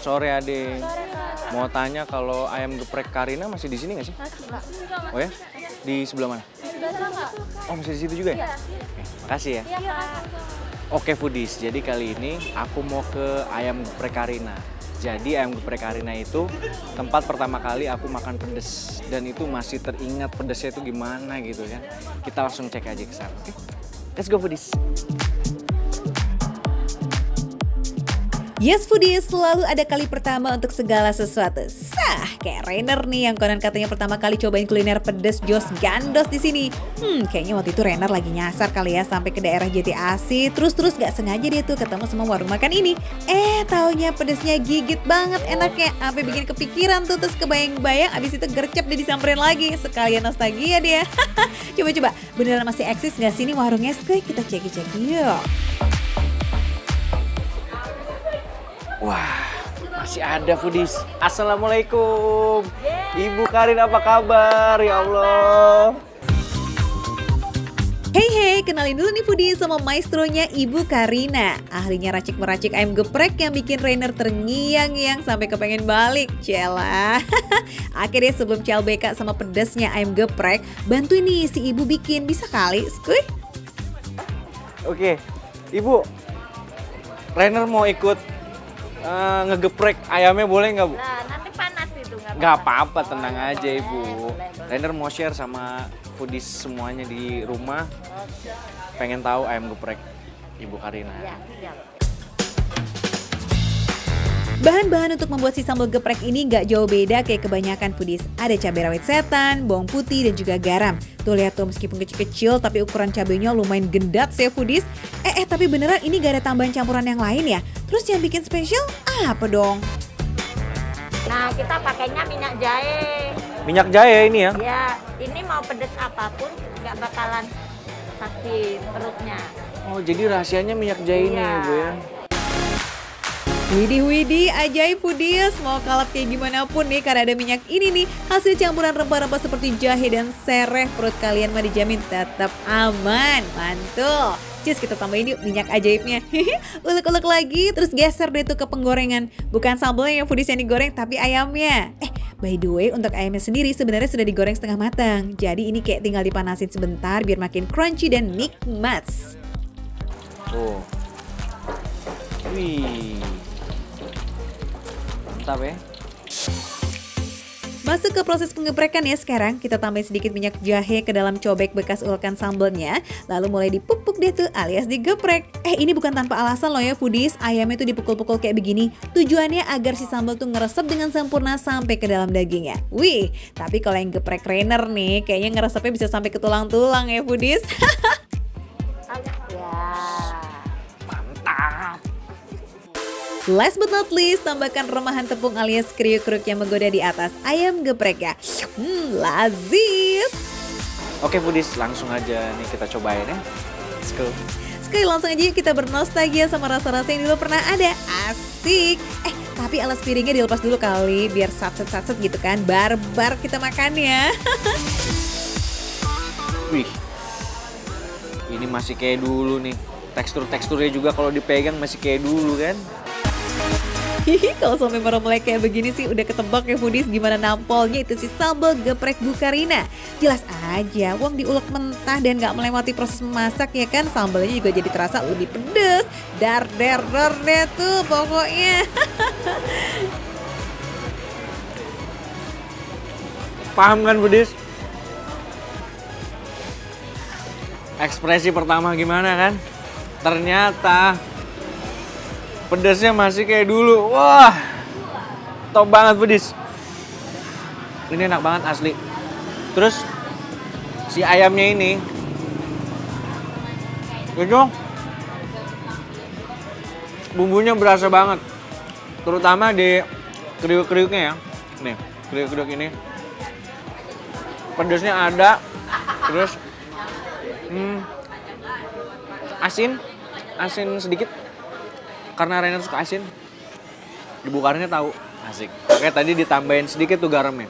Sore Ade. Sore, Kak. Mau tanya kalau ayam geprek Karina masih di sini nggak sih? Masih, Kak. Oh ya? Di sebelah mana? Di sebelah sana, Kak. Oh masih di situ juga ya? Iya. Makasih ya. Iya, Kak. Oke foodies, jadi kali ini aku mau ke ayam geprek Karina. Jadi ayam geprek Karina itu tempat pertama kali aku makan pedes. Dan itu masih teringat pedesnya itu gimana gitu kan. Kita langsung cek aja ke sana, oke? Let's go foodies. Yes Foodies, selalu ada kali pertama untuk segala sesuatu. Sah, kayak Rainer nih yang konon katanya pertama kali cobain kuliner pedas Jos Gandos di sini. Kayaknya waktu itu Rainer lagi nyasar kali ya sampai ke daerah JTAC. Terus gak sengaja dia tuh ketemu sama warung makan ini. Taunya pedesnya gigit banget enaknya. Sampai bikin kepikiran tuh, terus kebayang-bayang abis itu gercep dia disamperin lagi. Sekalian nostalgia dia. Coba-coba, beneran masih eksis gak sih ini warungnya? Skuy, kita cek-cek yuk. Wah, masih ada foodies. Assalamualaikum. Ibu Karin apa kabar? Ya Allah. Hey, kenalin dulu nih foodies sama maestronya Ibu Karina. Ahlinya racik-meracik ayam geprek yang bikin Rainer terngiang-ngiang sampai kepengen balik. Cela. Akhirnya sebelum CLBK sama pedasnya ayam geprek, bantuin nih si Ibu bikin. Bisa kali, skuy? Oke, Ibu. Rainer mau ikut ngegeprek ayamnya boleh nggak Bu? Nah, nanti panas itu Nggak apa-apa, tenang aja boleh, Ibu. boleh. Rainer mau share sama foodies semuanya di rumah. Pengen tahu ayam geprek Ibu Karina. Ya, siap. Bahan-bahan untuk membuat si sambal geprek ini gak jauh beda kayak kebanyakan foodies. Ada cabai rawit setan, bawang putih, dan juga garam. Tuh lihat tuh, meskipun kecil-kecil tapi ukuran cabainya lumayan gendat sih foodies. Tapi beneran ini gak ada tambahan campuran yang lain ya? Terus yang bikin spesial apa dong? Nah, kita pakainya minyak jahe. Minyak jahe ini ya? Ya, ini mau pedes apapun nggak bakalan sakit perutnya. Oh, jadi rahasianya minyak jahe ini ya Iya. Bu ya? Widih, ajaib foodies. Mau kalap kayak gimana pun nih karena ada minyak ini nih. Hasil campuran rempah-rempah seperti jahe dan sereh, perut kalian mah dijamin tetap aman. Mantul. Cus, kita tambahin yuk minyak ajaibnya. Ulek-ulek lagi, terus geser deh tuh ke penggorengan. Bukan sambalnya yang foodies yang digoreng, tapi ayamnya. By the way, untuk ayamnya sendiri sebenarnya sudah digoreng setengah matang. Jadi ini kayak tinggal dipanasin sebentar biar makin crunchy dan nikmat. Tuh. Wih. Mantap ya. Masuk ke proses penggeprekan ya sekarang. Kita tambahin sedikit minyak jahe ke dalam cobek bekas ulekan sambalnya. Lalu mulai dipupuk deh tuh alias digeprek. Ini bukan tanpa alasan loh ya foodies. Ayamnya tuh dipukul-pukul kayak begini. Tujuannya agar si sambal tuh ngeresep dengan sempurna sampai ke dalam dagingnya. Wih, tapi kalau yang geprek Rainer nih kayaknya ngeresepnya bisa sampai ke tulang-tulang ya foodies. Ya. Mantap. Last but not least, tambahkan remahan tepung alias kriuk-kriuk yang menggoda di atas ayam geprek ya. Lazis. Oke foodies, langsung aja nih kita cobain ya. Let's go. Sekali langsung aja yuk kita bernostalgia sama rasa-rasa yang dulu pernah ada. Asik. Tapi alas piringnya dilepas dulu kali biar satset-satset gitu kan. Barbar kita makannya. Wih. Ini masih kayak dulu nih. Teksturnya juga kalau dipegang masih kayak dulu kan. Kalau sampai meremlek kayak begini sih udah ketebak ya foodies gimana nampolnya itu si sambal geprek Bu Karina. Jelas aja, wong diulek mentah dan gak melewati proses memasak ya kan, sambalnya juga jadi terasa lebih pedes. Dar deh tuh pokoknya. Paham kan foodies? Ekspresi pertama gimana kan? Ternyata pedasnya masih kayak dulu. Wah, top banget foodies. Ini enak banget asli. Terus si ayamnya ini, itu bumbunya berasa banget. Terutama di kriuk-kriuknya ya. Nih, kriuk-kriuk ini. Pedasnya ada. Terus asin sedikit. Karena Rainer suka asin, Ibu Karinnya tahu. Asik. Oke, tadi ditambahin sedikit tuh garamnya.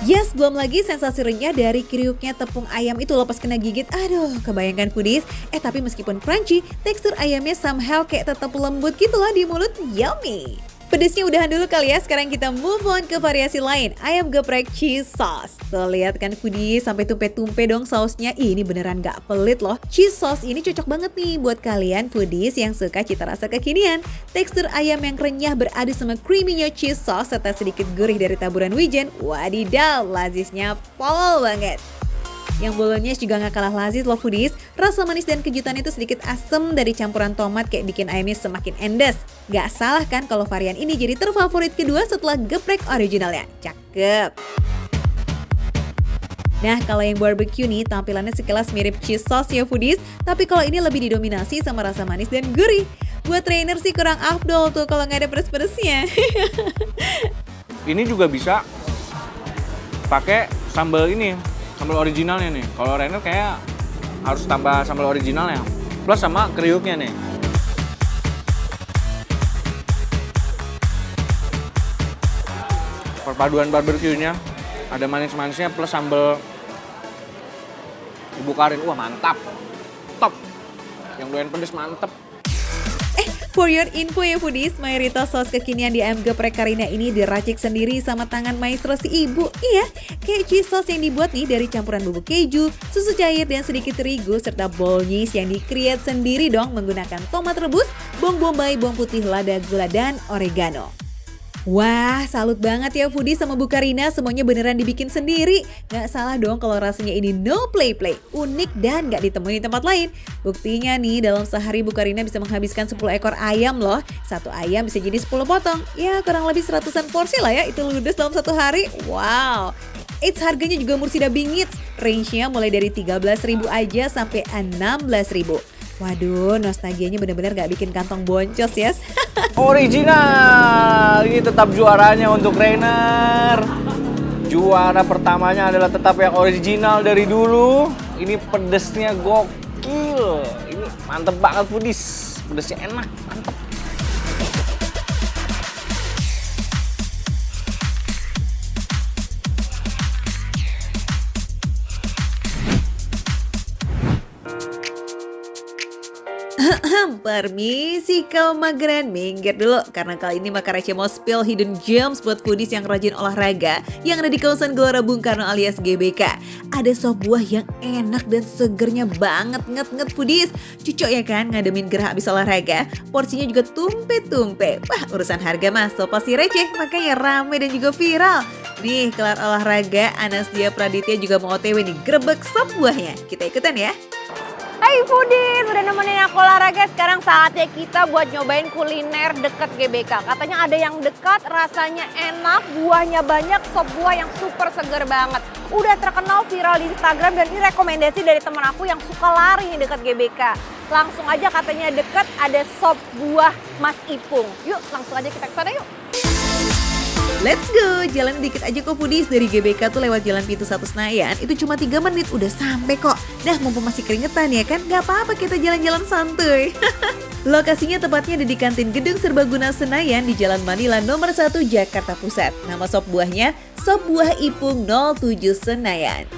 Yes, belum lagi sensasi renyah dari kriuknya tepung ayam itu loh pas kena gigit. Aduh, kebayangkan foodies. Tapi meskipun crunchy, tekstur ayamnya somehow kayak tetap lembut gitu loh di mulut. Yummy! Pedesnya udahan dulu kali ya, sekarang kita move on ke variasi lain. Ayam geprek cheese sauce. Tuh lihat kan foodies, sampai tumpe-tumpe dong sausnya. Ih, ini beneran gak pelit loh. Cheese sauce ini cocok banget nih buat kalian foodies yang suka cita rasa kekinian. Tekstur ayam yang renyah beradu sama creaminya cheese sauce serta sedikit gurih dari taburan wijen. Wadidaw, lazisnya pol banget. Yang bolognese juga gak kalah lazis loh foodies. Rasa manis dan kejutan itu sedikit asem dari campuran tomat kayak bikin ayamnya semakin endes. Gak salah kan kalau varian ini jadi terfavorit kedua setelah geprek originalnya. Cakep. Nah, kalau yang barbecue nih tampilannya sekilas mirip cheese sauce ya foodies, tapi kalau ini lebih didominasi sama rasa manis dan gurih. Buat trainer sih kurang afdol tuh kalau nggak ada pedes-pedesnya. Ini juga bisa pakai sambal ini, sambal originalnya nih. Kalau Rainer kayak harus tambah sambal originalnya, plus sama kriuknya nih. Perpaduan barbeque-nya, ada manis-manisnya plus sambal Ibu Karin. Wah mantap, top. Yang doyan pedes mantep. For your info ya foodies, mayoritas saus kekinian di ayam geprek Karina ini diracik sendiri sama tangan maestro si ibu. Iya, kayak cheese sauce yang dibuat nih dari campuran bubuk keju, susu cair dan sedikit terigu, serta bolognese yang di-create sendiri dong menggunakan tomat rebus, bawang bombay, bawang putih, lada, gula, dan oregano. Wah, salut banget ya foodies sama Bu Karina, semuanya beneran dibikin sendiri. Gak salah dong kalau rasanya ini no play-play, unik dan gak ditemuin di tempat lain. Buktinya nih, dalam sehari Bu Karina bisa menghabiskan 10 ekor ayam loh. Satu ayam bisa jadi 10 potong, ya kurang lebih 100-an porsi lah ya, itu ludes dalam satu hari. Wow. Eits, harganya juga mursidah bingit, range-nya mulai dari 13.000 aja sampai 16.000. Waduh, nostalgianya bener-bener gak bikin kantong boncos ya. Original, ini tetap juaranya untuk Rainer. Juara pertamanya adalah tetap yang original dari dulu. Ini pedesnya gokil. Ini mantep banget foodies. Pedesnya enak, mantep. Permisi kaum mageran, minggir dulu karena kali ini Maka Receh mau spill hidden gems buat foodies yang rajin olahraga yang ada di kawasan Gelora Bung Karno alias GBK. Ada sop buah yang enak dan segernya banget, nget foodies. Cocok ya kan ngademin gerah habis olahraga. Porsinya juga tumpe-tumpe. Wah, urusan harga mah so pasti receh, makanya rame dan juga viral. Nih, kelar olahraga, Anastia Praditya juga mau OTW nih grebek sop buahnya. Kita ikutan ya. Hai foodies, udah nemenin aku olahraga, sekarang saatnya kita buat nyobain kuliner deket GBK. Katanya ada yang dekat, rasanya enak, buahnya banyak, sop buah yang super seger banget. Udah terkenal viral di Instagram dan ini rekomendasi dari temen aku yang suka lari nih deket GBK. Langsung aja katanya deket, ada sop buah Mas Ipung. Yuk langsung aja kita ke sana yuk. Let's go, jalan dikit aja kok foodies. Dari GBK tuh lewat Jalan Pintu 1 Senayan, itu cuma 3 menit udah sampai kok. Nah, mumpung masih keringetan ya kan, gak apa-apa kita jalan-jalan santuy. Lokasinya tepatnya ada di kantin Gedung Serbaguna Senayan di Jalan Manila nomor 1 Jakarta Pusat. Nama sop buahnya, Sop Buah Ipung 07 Senayan.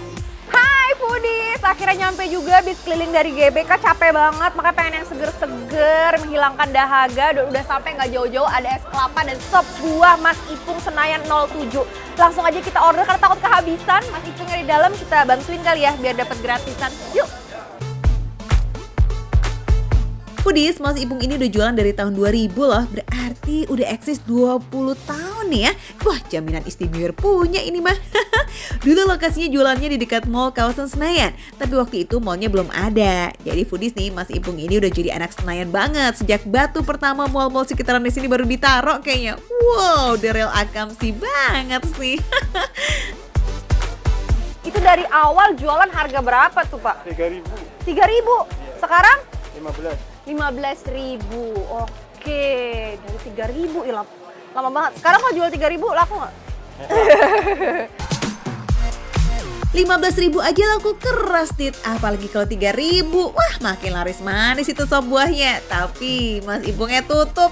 Hai foodies, akhirnya nyampe juga, habis keliling dari GBK capek banget, makanya pengen yang seger-seger, menghilangkan dahaga. Udah sampai nggak jauh-jauh ada es kelapa dan sop buah Mas Ipung Senayan 07. Langsung aja kita order karena takut kehabisan. Mas Ipungnya di dalam, kita bantuin kali ya biar dapat gratisan. Yuk. Foodies, Mas Ipung ini udah jualan dari tahun 2000 loh, berarti udah eksis 20 tahun nih ya. Wah, jaminan istimewa punya ini mah. Dulu lokasinya jualannya di dekat mall kawasan Senayan, tapi waktu itu mallnya belum ada. Jadi foodies nih, Mas Ipung ini udah jadi anak Senayan banget. Sejak batu pertama mall-mall sekitaran di sini baru ditaruh kayaknya. Wow, the real akamsi banget sih. Itu dari awal jualan harga berapa tuh Pak? 3.000. 3.000. Sekarang? 15. 15.000. Oke, dari 3.000. Ih, lama banget. Sekarang kalau jual 3.000 laku nggak? 15.000 aja laku keras, Tit. Apalagi kalau 3.000. Wah, makin laris manis itu sop buahnya. Tapi Mas Ipungnya tutup.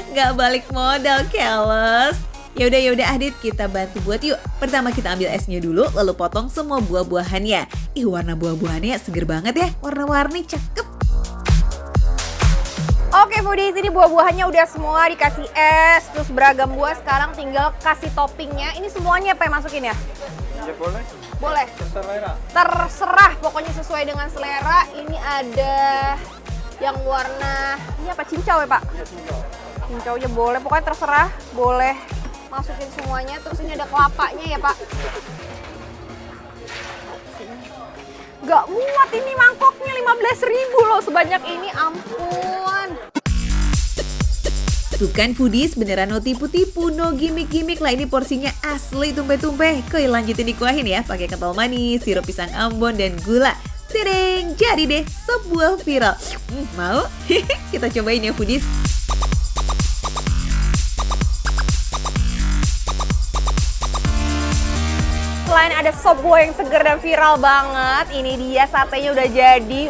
Nggak balik modal, keles. Yaudah Adit, kita bantu buat yuk. Pertama kita ambil esnya dulu, lalu potong semua buah-buahannya. Ih, warna buah-buahannya seger banget ya, warna-warni cakep. Oke foodies, ini buah-buahannya udah semua dikasih es, terus beragam buah. Sekarang tinggal kasih toppingnya. Ini semuanya apa yang masukin ya? Ya boleh. Boleh. Terserah. Terserah, pokoknya sesuai dengan selera. Ini ada yang warna, ini apa, cincau ya Pak? Iya, cincau. Cincaunya boleh, pokoknya terserah. Boleh masukin semuanya. Terus ini ada kelapanya ya Pak? Gak muat ini mangkoknya, 15.000 loh sebanyak ini, ampun. Tuh kan foodies, beneran no tipu-tipu, no gimmick-gimmick lah, ini porsinya asli tumpe-tumpe. Koi lanjutin dikuahin ya, pakai kental manis, sirup pisang Ambon dan gula. Tereng, jadi deh sebuah viral. Mau? Kita cobain ya foodies. Selain ada sop buah yang seger dan viral banget, ini dia satenya udah jadi.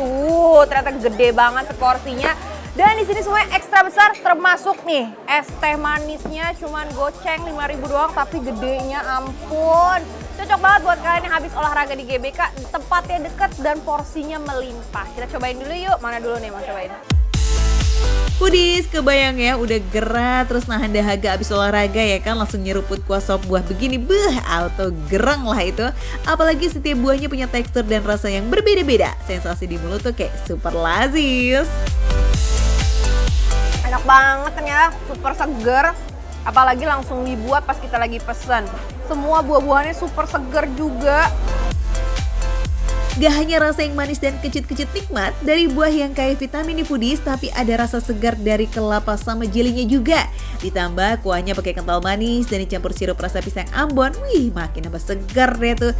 Ternyata gede banget seporsinya. Dan di sini semuanya ekstra besar, termasuk nih es teh manisnya cuman goceng 5.000 doang, tapi gedenya ampun. Cocok banget buat kalian yang habis olahraga di GBK, tempatnya deket dan porsinya melimpah. Kita cobain dulu yuk, mana dulu nih mau cobain? Foodies, kebayang ya udah gerah terus nahan dahaga abis olahraga ya kan, langsung nyeruput kuah sop buah begini, auto gereng lah itu. Apalagi setiap buahnya punya tekstur dan rasa yang berbeda-beda. Sensasi di mulut tuh kayak super lazis. Enak banget ternyata, super seger. Apalagi langsung dibuat pas kita lagi pesen. Semua buah-buahannya super seger juga. Gak hanya rasa yang manis dan kecut-kecut nikmat dari buah yang kaya vitamin nih foodies, tapi ada rasa segar dari kelapa sama jelinya juga. Ditambah kuahnya pakai kental manis dan dicampur sirup rasa pisang Ambon. Wih, makin nambah segar deh tuh.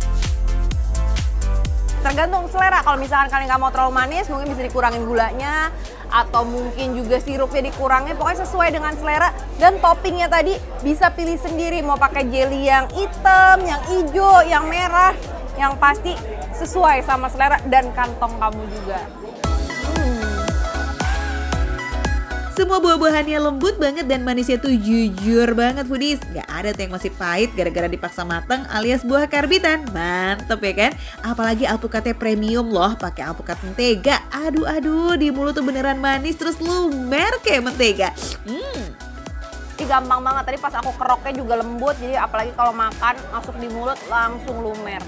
Tergantung selera, kalau misalkan kalian nggak mau terlalu manis, mungkin bisa dikurangin gulanya. Atau mungkin juga sirupnya dikurangin, pokoknya sesuai dengan selera. Dan toppingnya tadi bisa pilih sendiri, mau pakai jelly yang hitam, yang hijau, yang merah. Yang pasti sesuai sama selera dan kantong kamu juga. Semua buah-buahannya lembut banget dan manisnya tuh jujur banget foodies. Gak ada tuh yang masih pahit gara-gara dipaksa matang alias buah karbitan. Mantep ya kan? Apalagi alpukatnya premium loh, pakai alpukat mentega. Aduh, di mulut tuh beneran manis terus lumer kayak mentega. Ini gampang banget, tadi pas aku keroknya juga lembut, jadi apalagi kalau makan masuk di mulut langsung lumer.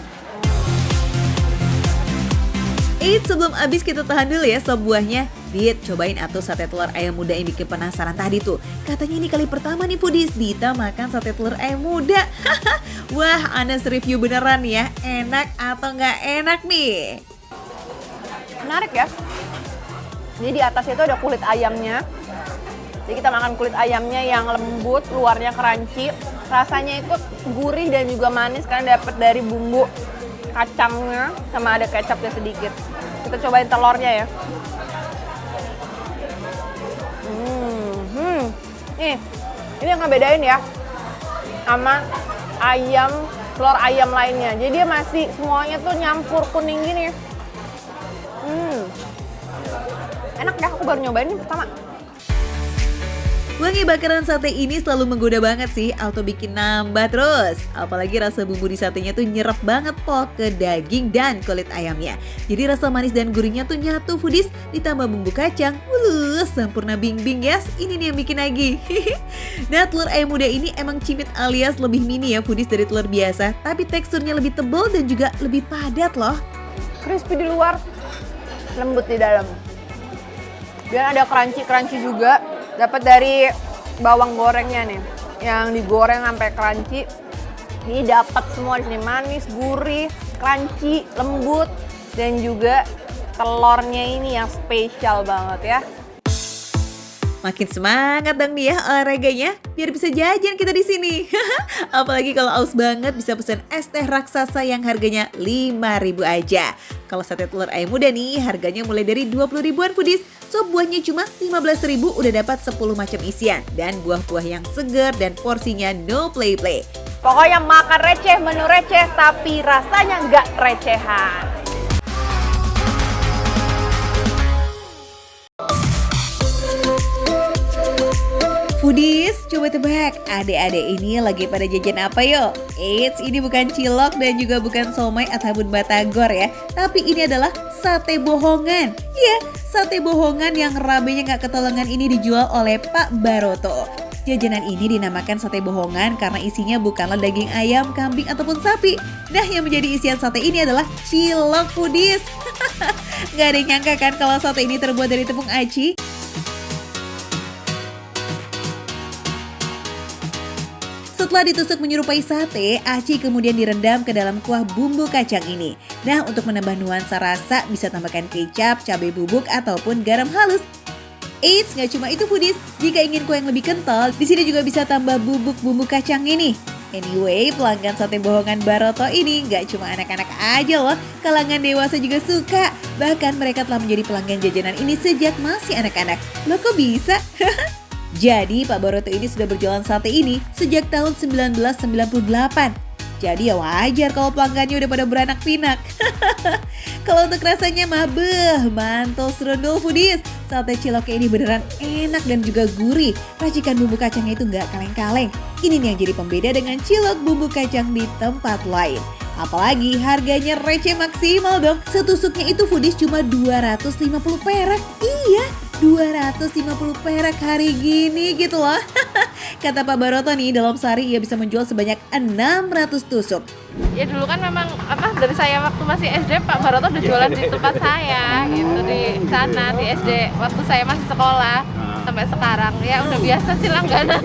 Sebelum habis kita tahan dulu ya sop buahnya. Dit, cobain atuh sate telur ayam muda yang bikin penasaran tadi tuh. Katanya ini kali pertama nih foodies Dita makan sate telur ayam muda. Wah, Anas review beneran ya, enak atau nggak enak nih? Menarik ya. Jadi di atasnya itu ada kulit ayamnya. Jadi kita makan kulit ayamnya yang lembut, luarnya crunchy. Rasanya itu gurih dan juga manis karena dapat dari bumbu kacangnya sama ada kecapnya sedikit. Kita cobain telurnya ya. Nih, ini yang ngebedain ya sama ayam, telur ayam lainnya. Jadi dia masih semuanya tuh nyampur kuning gini. Enak ya, aku baru nyobain ini pertama. Wangi bakaran sate ini selalu menggoda banget sih, auto bikin nambah terus. Apalagi rasa bumbu di satenya tuh nyerap banget po ke daging dan kulit ayamnya. Jadi rasa manis dan gurihnya tuh nyatu foodies, ditambah bumbu kacang. Sempurna bing-bing yes, ini nih yang bikin lagi. Nah, telur ayam muda ini emang cimit alias lebih mini ya foodies dari telur biasa, tapi teksturnya lebih tebal dan juga lebih padat loh. Crispy di luar, lembut di dalam. Dan ada crunchy-crunchy juga. Dapat dari bawang gorengnya nih, yang digoreng sampai crunchy. Ini dapat semua di sini, manis, gurih, crunchy, lembut, dan juga telurnya ini yang spesial banget ya. Makin semangat dong nih ya olahraganya, biar bisa jajan kita di sini. Apalagi kalau aus banget bisa pesan es teh raksasa yang harganya 5.000 aja. Kalau sate telur ayam muda nih harganya mulai dari 20 ribuan foodies. Sop buahnya cuma 15.000 udah dapat 10 macam isian. Dan buah-buah yang segar dan porsinya no play-play. Pokoknya makan receh, menu receh, tapi rasanya nggak recehan. Foodies, coba tebak, adik-adik ini lagi pada jajan apa yuk? Eits, ini bukan cilok dan juga bukan somai ataupun batagor ya. Tapi ini adalah sate bohongan. Ya, sate bohongan yang rabenya gak ketolongan ini dijual oleh Pak Baroto. Jajanan ini dinamakan sate bohongan karena isinya bukanlah daging ayam, kambing, ataupun sapi. Nah, yang menjadi isian sate ini adalah cilok Foodies. Gak ada yang nyangka kan kalau sate ini terbuat dari tepung aci? Setelah ditusuk menyerupai sate, aci kemudian direndam ke dalam kuah bumbu kacang ini. Nah, untuk menambah nuansa rasa bisa tambahkan kecap, cabai bubuk, ataupun garam halus. Eits, nggak cuma itu Foodies, jika ingin kue yang lebih kental, di sini juga bisa tambah bubuk bumbu kacang ini. Anyway, pelanggan sate bohongan Baroto ini nggak cuma anak-anak aja loh, kalangan dewasa juga suka. Bahkan mereka telah menjadi pelanggan jajanan ini sejak masih anak-anak. Loh kok bisa? Jadi Pak Baroto ini sudah berjualan sate ini sejak tahun 1998. Jadi ya wajar kalau pelanggannya udah pada beranak pinak. Kalau untuk rasanya mah mantul serundul Foodies. Sate ciloknya ini beneran enak dan juga gurih. Racikan bumbu kacangnya itu nggak kaleng-kaleng. Ini nih yang jadi pembeda dengan cilok bumbu kacang di tempat lain. Apalagi harganya receh maksimal dong. Setusuknya itu Foodies cuma 250 perak. Iya, 250 perak hari gini gitu loh. Kata Pak Baroto nih, dalam sehari ia bisa menjual sebanyak 600 tusuk. Ya dulu kan memang dari saya waktu masih SD Pak Baroto udah jualan di tempat saya gitu, di sana di SD waktu saya masih sekolah sampai sekarang. Ya udah biasa sih langganan.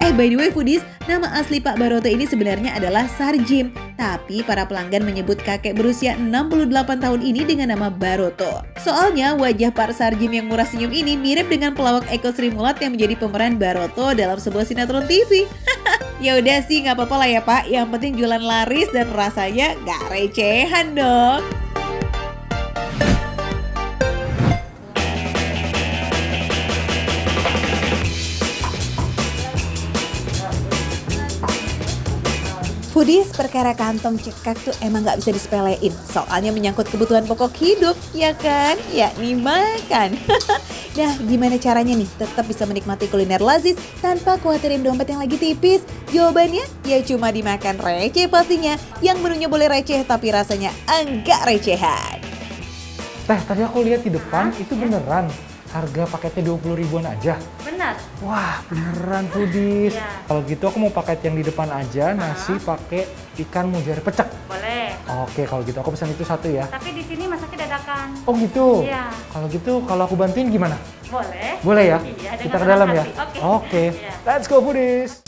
By the way Foodies, nama asli Pak Baroto ini sebenarnya adalah Sarjim. Tapi para pelanggan menyebut kakek berusia 68 tahun ini dengan nama Baroto. Soalnya wajah Pak Sarjim yang murah senyum ini mirip dengan pelawak Eko Srimulat yang menjadi pemeran Baroto dalam sebuah sinetron TV. Ya udah sih, nggak apa-apa lah ya Pak. Yang penting jualan laris dan rasanya nggak recehan dong. Foodies, perkara kantong cekak tuh emang gak bisa disepelein. Soalnya menyangkut kebutuhan pokok hidup, ya kan? Yakni makan. Nah, gimana caranya nih tetap bisa menikmati kuliner lazis tanpa khawatirin dompet yang lagi tipis? Jawabannya ya cuma dimakan receh pastinya. Yang menunya boleh receh tapi rasanya enggak recehan. Teh, tadi aku lihat di depan itu beneran harga paketnya 20 ribuan aja. Benar. Wah, beneran Foodies. Ya. Kalau gitu aku mau paket yang di depan aja, nasi pakai ikan mujair pecak. Boleh. Oke, kalau gitu aku pesan itu satu ya. Tapi di sini masaknya dadakan. Oh gitu? Iya. Kalau gitu, kalau aku bantuin gimana? Boleh. Boleh ya? Iya, dengan Kita ke senang dalam ya? hati. Oke. Iya. Let's go Foodies.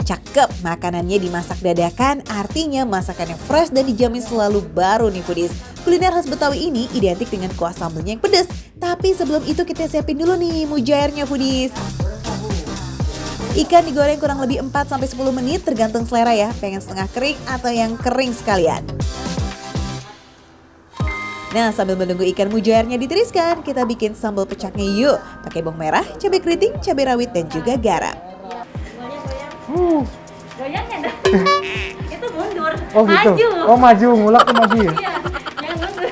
Cakep, makanannya dimasak dadakan, artinya masakannya fresh dan dijamin selalu baru nih Foodies. Kuliner khas Betawi ini identik dengan kuah sambelnya yang pedas. Tapi sebelum itu kita siapin dulu nih mujairnya Foodies. Ikan digoreng kurang lebih 4-10 menit tergantung selera ya, pengen setengah kering atau yang kering sekalian. Nah, sambil menunggu ikan mujairnya ditiriskan, kita bikin sambal pecaknya yuk. Pakai bawang merah, cabai keriting, cabai rawit, dan juga garam. Goyangnya dah. Itu mundur. Oh gitu? Maju. Oh maju, ngulak tuh maju ya? Iya, jangan mundur.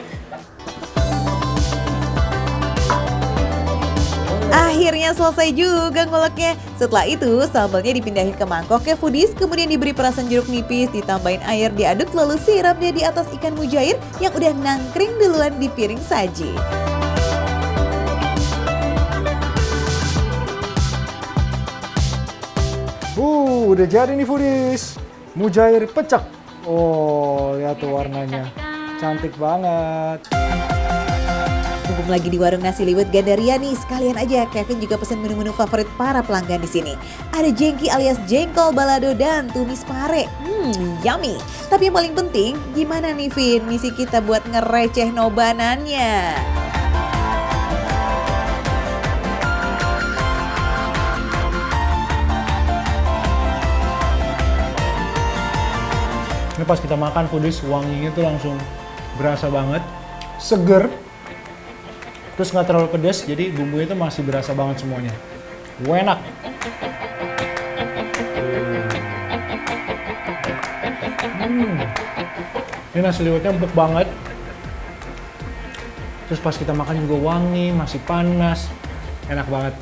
Akhirnya selesai juga nguleknya. Setelah itu sambalnya dipindahin ke mangkok ya Foodies, kemudian diberi perasan jeruk nipis, ditambahin air, diaduk lalu siram dia di atas ikan mujair yang udah nangkring duluan di piring saji. Udah jadi nih Foodies. Mujair pecak. Oh, lihat tuh warnanya. Cantik banget. Mumpung lagi di warung nasi liwet Gandaria nih, sekalian aja Kevin juga pesen menu-menu favorit para pelanggan di sini. Ada jengki alias jengkol balado dan tumis pare. Yummy. Tapi yang paling penting, gimana nih Vin misi kita buat ngereceh nobanannya? Ini pas kita makan Foodies, wanginya tuh langsung berasa banget, seger, terus nggak terlalu pedas, jadi bumbunya tuh masih berasa banget semuanya. Enak. Ini nasi liwetnya empuk banget. Terus pas kita makan juga wangi, masih panas, enak banget.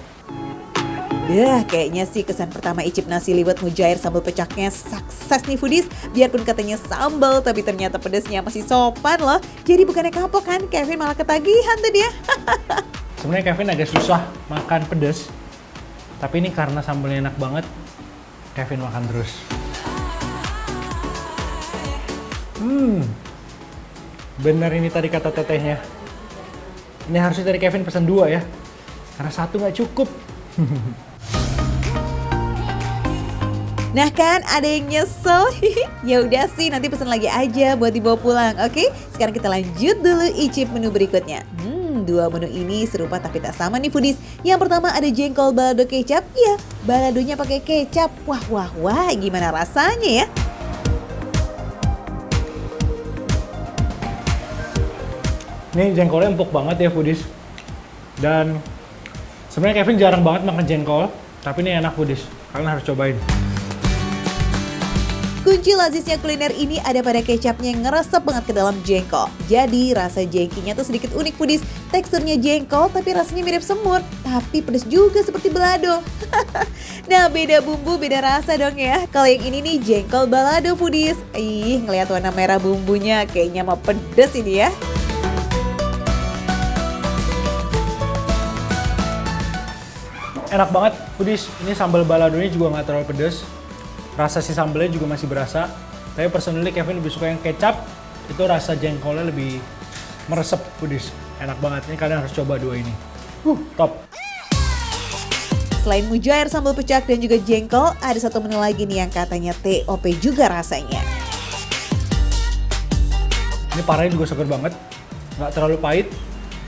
Kayaknya sih kesan pertama icip nasi liwet mujair sambal pecaknya sukses nih foodies. Biarpun katanya sambal, tapi ternyata pedesnya masih sopan loh. Jadi bukannya kapok kan, Kevin malah ketagihan tuh dia. Sebenarnya Kevin agak susah makan pedas, tapi ini karena sambalnya enak banget, Kevin makan terus. Bener ini tadi kata tetehnya. Ini harusnya dari Kevin pesan 2 ya, karena 1 nggak cukup. Nah kan, ada yang nyesel. Ya udah sih, nanti pesan lagi aja buat dibawa pulang. Oke, sekarang kita lanjut dulu icip menu berikutnya. 2 menu ini serupa tapi tak sama nih foodies. Yang pertama ada jengkol balado kecap. Ya, baladonya pakai kecap. Wah, gimana rasanya ya? Ini jengkolnya empuk banget ya foodies. Dan sebenarnya Kevin jarang banget makan jengkol, tapi ini enak foodies. Kalian harus cobain. Kunci lazisnya kuliner ini ada pada kecapnya yang ngeresep banget ke dalam jengkol. Jadi rasa jengkinya tuh sedikit unik foodies. Teksturnya jengkol tapi rasanya mirip semur. Tapi pedas juga seperti balado. Nah beda bumbu beda rasa dong ya. Kalau yang ini nih jengkol balado foodies. Ngeliat warna merah bumbunya kayaknya mau pedas ini ya. Enak banget foodies. Ini sambal baladonya juga nggak terlalu pedas. Rasa si sambalnya juga masih berasa. Tapi personally Kevin lebih suka yang kecap. Itu rasa jengkolnya lebih meresep foodies. Enak banget, ini kalian harus coba 2 ini. Top. Selain mujair sambal pecak dan juga jengkol, ada satu menu lagi nih yang katanya TOP juga rasanya. Ini parahnya juga seger banget. Nggak terlalu pahit.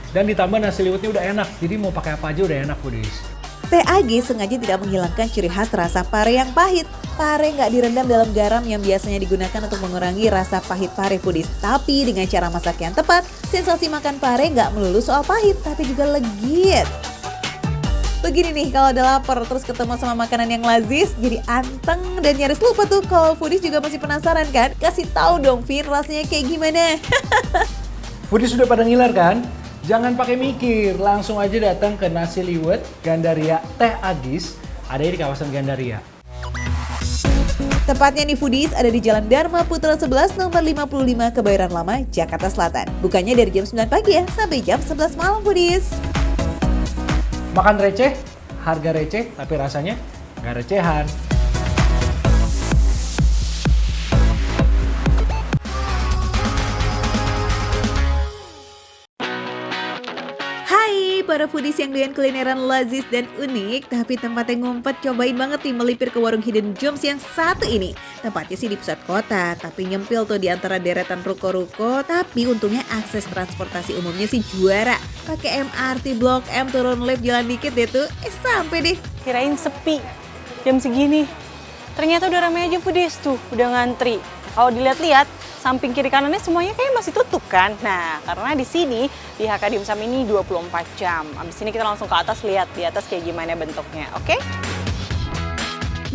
Dan ditambah nasi liwetnya udah enak. Jadi mau pakai apa aja udah enak foodies. TAG sengaja tidak menghilangkan ciri khas rasa pare yang pahit. Pare nggak direndam dalam garam yang biasanya digunakan untuk mengurangi rasa pahit pare foodies. Tapi dengan cara masak yang tepat, sensasi makan pare nggak melulu soal pahit, tapi juga legit. Begini nih, kalau udah lapar terus ketemu sama makanan yang lazis, jadi anteng dan nyaris lupa tuh kalau foodies juga masih penasaran kan? Kasih tahu dong Vin, rasanya kayak gimana? Foodies sudah pada ngiler kan? Jangan pakai mikir, langsung aja datang ke Nasi Liwet Gandaria Teh Agis, ada di kawasan Gandaria. Tepatnya nih foodies ada di Jalan Dharma Putra 11 nomor 55 Kebayoran Lama, Jakarta Selatan. Bukannya dari jam 9 pagi ya, sampai jam 11 malam foodies. Makan receh, harga receh, tapi rasanya nggak recehan. Para foodies yang doyan kulineran lazis dan unik, tapi tempatnya ngumpet, cobain banget nih melipir ke warung Hidden Gems yang satu ini. Tempatnya sih di pusat kota, tapi nyempil tuh di antara deretan ruko-ruko, tapi untungnya akses transportasi umumnya sih juara. Pakai MRT Blok M turun lift jalan dikit deh tuh, sampai deh. Kirain sepi jam segini. Ternyata udah ramai aja foodies tuh, udah ngantri. Kalau dilihat-lihat, samping kiri kanannya semuanya kayak masih tutup kan. Nah, karena di sini di HK Dimsum ini 24 jam. Abis ini kita langsung ke atas lihat di atas kayak gimana bentuknya, oke?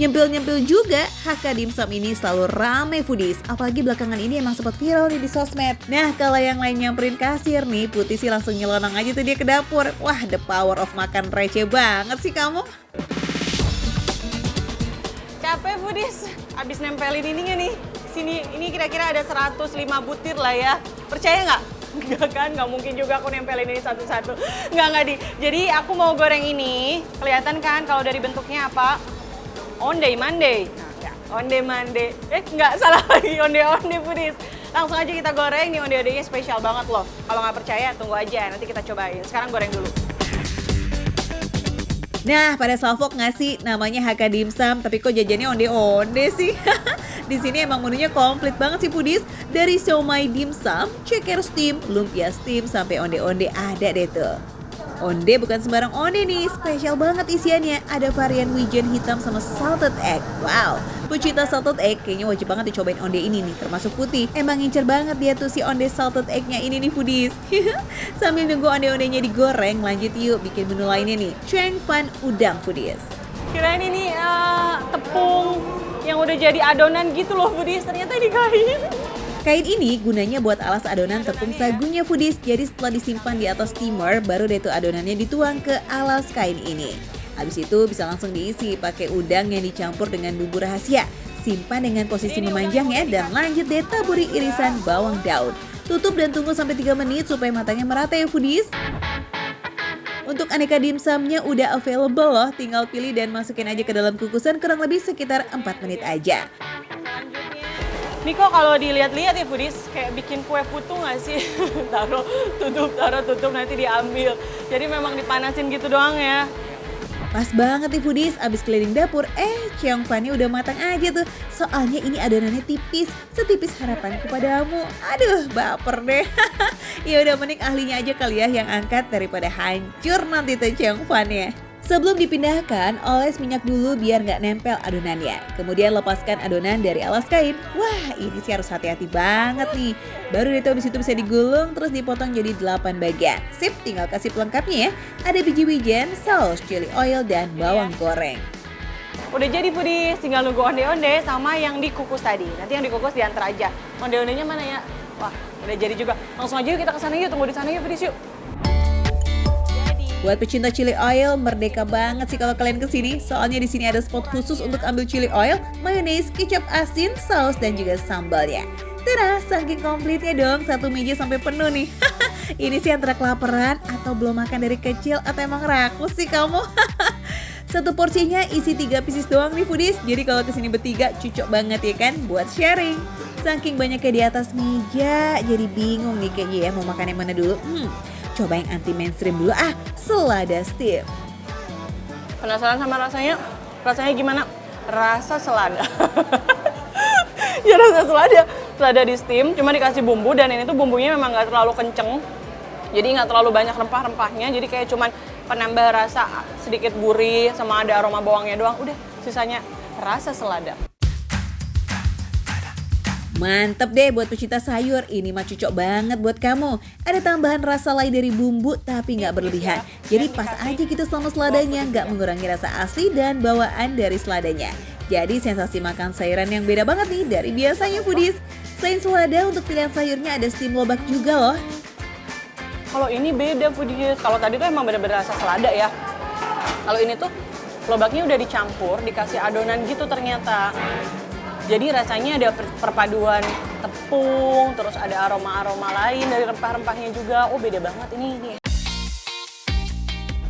Nyempil-nyempil juga, HK Dimsum ini selalu rame foodies. Apalagi belakangan ini emang sempat viral nih di sosmed. Nah, kalau yang lain nyamperin kasir nih, Putih sih langsung nyelonong aja tuh dia ke dapur. Wah, the power of makan receh banget sih kamu. Capek foodies, abis nempelin ininya nih. Sini, ini kira-kira ada 105 butir lah ya. Percaya nggak? Nggak kan, nggak mungkin juga aku nempelin ini satu-satu. Nggak di. Jadi aku mau goreng ini, kelihatan kan kalau dari bentuknya apa? Onde mande. Nah, ya, onde mande. Nggak salah lagi, onde foodies. Langsung aja kita goreng, nih onde-ondenya spesial banget loh. Kalau nggak percaya, tunggu aja, nanti kita cobain. Sekarang goreng dulu. Nah, pada salfok nggak sih namanya HK Dimsum, tapi kok jajannya onde-onde sih? Di sini emang menunya komplit banget sih foodies. Dari siomay dimsum, ceker steam, lumpia steam, sampai onde-onde ada deh tuh. Onde bukan sembarang onde nih, spesial banget isiannya. Ada varian wijen hitam sama salted egg. Wow, pecinta salted egg kayaknya wajib banget dicobain onde ini nih, termasuk Putih. Emang ngincer banget dia tuh si onde salted egg-nya ini nih foodies. Sambil nunggu onde-ondenya digoreng, lanjut yuk bikin menu lainnya nih. Cheng Fan Udang foodies. Kirain ini tepung yang udah jadi adonan gitu loh foodies, ternyata di kain. Kain ini gunanya buat alas adonan tepung sagunya foodies. Jadi setelah disimpan di atas steamer, baru deh tuh adonannya dituang ke alas kain ini. Habis itu bisa langsung diisi pakai udang yang dicampur dengan bumbu rahasia. Simpan dengan posisi memanjang ya, dan lanjut deh taburi irisan bawang daun. Tutup dan tunggu sampai 3 menit supaya matangnya merata ya foodies. Untuk aneka dimsumnya udah available loh, tinggal pilih dan masukin aja ke dalam kukusan kurang lebih sekitar 4 menit aja. Ini kok kalau dilihat-lihat ya foodies, kayak bikin kue putu nggak sih? taruh tutup, nanti diambil. Jadi memang dipanasin gitu doang ya. Pas banget nih foodies, abis keliling dapur, cheong fannya udah matang aja tuh. Soalnya ini adonannya tipis, setipis harapanku padamu. Aduh, baper deh. Ya udah mending ahlinya aja kali ya yang angkat daripada hancur nanti tuh cheong fannya. Sebelum dipindahkan, oles minyak dulu biar nggak nempel adonannya. Kemudian lepaskan adonan dari alas kain. Wah, ini sih harus hati-hati banget nih. Baru deh tuh abis itu bisa digulung terus dipotong jadi 8 bagian. Sip, tinggal kasih pelengkapnya ya. Ada biji wijen, saus, chili oil, dan bawang goreng. Udah jadi foodies, tinggal nunggu onde-onde sama yang dikukus tadi. Nanti yang dikukus diantar aja. Onde-ondenya mana ya? Wah, udah jadi juga. Langsung aja yuk kita ke sana yuk, tunggu di sana yuk foodies yuk. Buat pecinta chili oil, merdeka banget sih kalau kalian kesini. Soalnya di sini ada spot khusus untuk ambil chili oil, mayones, kecap asin, saus, dan juga sambalnya. Tera, saking komplitnya dong, satu meja sampai penuh nih. Ini sih antara kelaparan atau belum makan dari kecil atau emang rakus sih kamu. Satu porsinya isi 3 pieces doang nih foodies. Jadi kalau kesini bertiga cocok banget ya kan buat sharing. Saking banyaknya di atas meja, jadi bingung nih kayaknya ya mau makan yang mana dulu. Coba yang anti mainstream dulu selada steam. Penasaran sama rasanya? Rasanya gimana? Rasa selada. Ya rasa selada. Selada di steam, cuma dikasih bumbu dan ini tuh bumbunya memang nggak terlalu kenceng. Jadi nggak terlalu banyak rempah-rempahnya, jadi kayak cuman penambah rasa sedikit gurih sama ada aroma bawangnya doang. Udah, sisanya rasa selada. Mantep deh buat pecinta sayur, ini mah cocok banget buat kamu. Ada tambahan rasa lain dari bumbu tapi nggak berlebihan. Jadi pas aja gitu sama seladanya, nggak mengurangi rasa asli dan bawaan dari seladanya. Jadi sensasi makan sayuran yang beda banget nih dari biasanya foodies. Selain selada, untuk pilihan sayurnya ada steam lobak juga loh. Kalau ini beda foodies, kalau tadi tuh emang bener-bener rasa selada ya. Kalau ini tuh lobaknya udah dicampur, dikasih adonan gitu ternyata. Jadi rasanya ada perpaduan tepung, terus ada aroma-aroma lain dari rempah-rempahnya juga. Oh beda banget ini.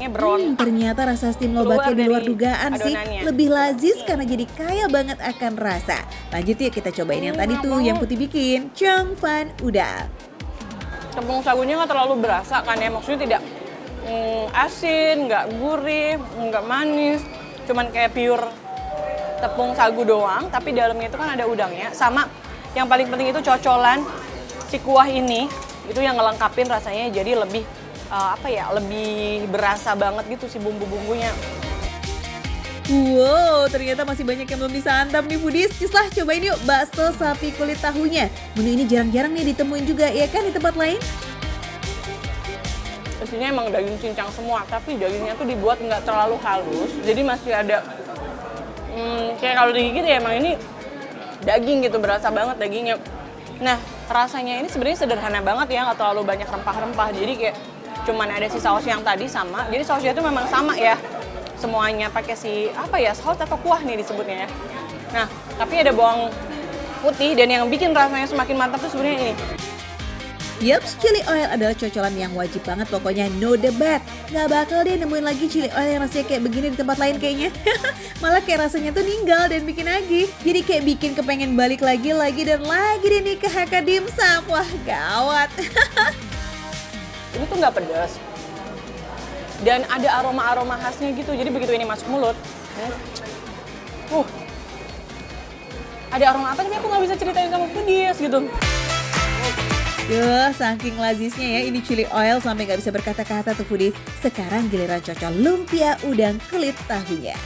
Ini beron. Ternyata rasa steam lobaknya di luar dugaan sih. adonannya. Lebih lazis karena jadi kaya banget akan rasa. Lanjut yuk kita cobain yang tadi tuh yang putih bikin. Cheong fan udang. Tepung sagunya nggak terlalu berasa kan ya, maksudnya tidak asin, nggak gurih, nggak manis. Cuman kayak pure tepung sagu doang, tapi dalamnya itu kan ada udangnya. Sama yang paling penting itu cocolan si kuah ini, itu yang ngelengkapin rasanya jadi lebih lebih berasa banget gitu si bumbu-bumbunya. Wow, ternyata masih banyak yang belum disantap nih foodies. Cislah cobain yuk bakso sapi kulit tahunya. Menu ini jarang-jarang nih ditemuin juga ya kan di tempat lain. Isinya emang daging cincang semua, tapi dagingnya tuh dibuat nggak terlalu halus, jadi masih ada kayak kalau digigit ya emang ini daging gitu, berasa banget dagingnya. Nah, rasanya ini sebenarnya sederhana banget ya, nggak terlalu banyak rempah-rempah. Jadi kayak cuman ada si saus yang tadi sama. Jadi sausnya itu memang sama ya. Semuanya pakai saus atau kuah nih disebutnya ya. Nah, tapi ada bawang putih dan yang bikin rasanya semakin mantap tuh sebenarnya ini. Yups, chili oil adalah cocolan yang wajib banget, pokoknya no debat. Gak bakal deh nemuin lagi chili oil yang rasanya kayak begini di tempat lain kayaknya. Malah kayak rasanya tuh ninggal dan bikin nagih. Jadi kayak bikin kepengen balik lagi dan lagi deh nih ke HK Dimsum. Wah gawat. Ini tuh nggak pedas. Dan ada aroma-aroma khasnya gitu, jadi begitu ini masuk mulut. Ada aroma apa tapi aku nggak bisa ceritain sama foodies gitu. Duh, saking lazisnya ya ini chili oil sampai gak bisa berkata-kata tuh foodies. Sekarang giliran cocol lumpia udang kulit tahunya.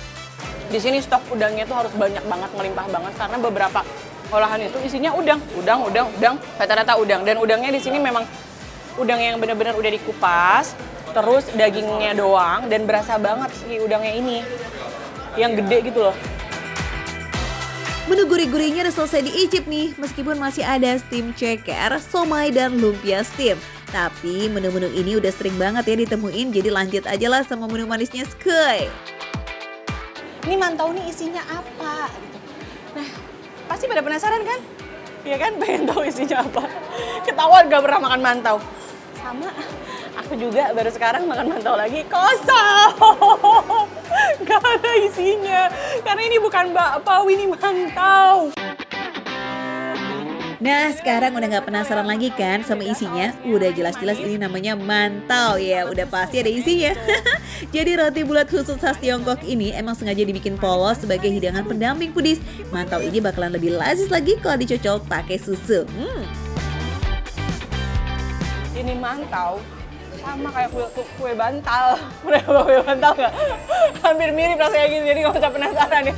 Di sini stok udangnya tuh harus banyak banget, melimpah banget karena beberapa olahan itu isinya udang, rata-rata udang. Dan udangnya di sini memang udang yang benar-benar udah dikupas, terus dagingnya doang dan berasa banget si udangnya ini. Yang gede gitu loh. Menu gurih-gurihnya udah selesai diicip nih, meskipun masih ada steam ceker, somai, dan lumpia steam. Tapi menu-menu ini udah sering banget ya ditemuin, jadi lanjut aja lah sama menu manisnya skuy. ini mantau nih isinya apa gitu. Nah, pasti pada penasaran kan? Iya kan, pengen tahu isinya apa. Ketahuan gak pernah makan mantau. Sama, aku juga baru sekarang makan mantau lagi, kosong. Gak ada isinya, karena ini bukan bakpao, ini mantau. Nah sekarang udah gak penasaran lagi kan sama isinya? Udah jelas-jelas ini namanya mantau ya, udah pasti ada isinya. Jadi roti bulat khusus khas Tiongkok ini emang sengaja dibikin polos sebagai hidangan pendamping foodies. Mantau ini bakalan lebih lazis lagi kalau dicocol pakai susu. Ini mantau sama kayak kue bantal. Udah kue bantal nggak? Hampir mirip rasanya gitu, jadi nggak usah penasaran ya.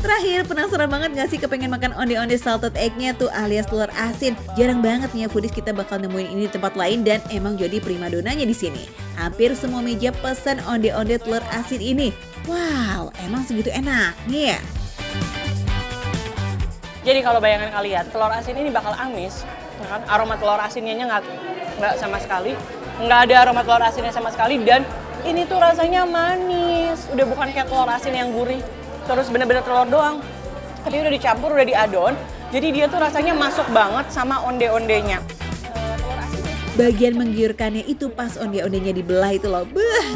Terakhir, penasaran banget gak sih kepengen makan onde-onde salted egg-nya tuh alias telur asin? Jarang banget nih ya foodies kita bakal nemuin ini di tempat lain dan emang jadi primadonanya di sini. Hampir semua meja pesan onde-onde telur asin ini. Wow, emang segitu enaknya ya? Jadi kalau bayangan kalian, telur asin ini bakal amis, ya kan? Aroma telur asinnya nggak sama sekali, nggak ada aroma telur asinnya sama sekali, dan ini tuh rasanya manis. Udah bukan kayak telur asin yang gurih, terus bener-bener telur doang. Tapi udah dicampur, udah diadon, jadi dia tuh rasanya masuk banget sama onde-ondenya. Bagian menggiurkannya itu pas onde-ondenya dibelah itu loh.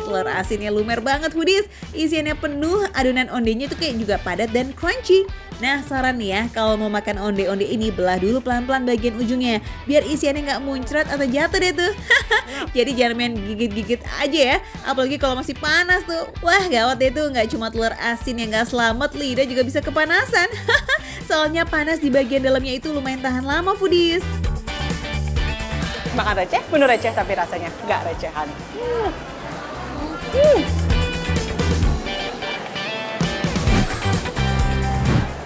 Telur asinnya lumer banget foodies. Isiannya penuh, adonan ondenya tuh kayak juga padat dan crunchy. Nah saran nih ya, kalau mau makan onde-onde ini belah dulu pelan-pelan bagian ujungnya. Biar isiannya nggak muncrat atau jatuh deh tuh. Jadi jangan main gigit-gigit aja ya. Apalagi kalau masih panas tuh. Wah gawat deh tuh, nggak cuma telur asin yang nggak selamat, lidah juga bisa kepanasan. Soalnya panas di bagian dalamnya itu lumayan tahan lama foodies. Makan receh, bener receh tapi rasanya nggak recehan.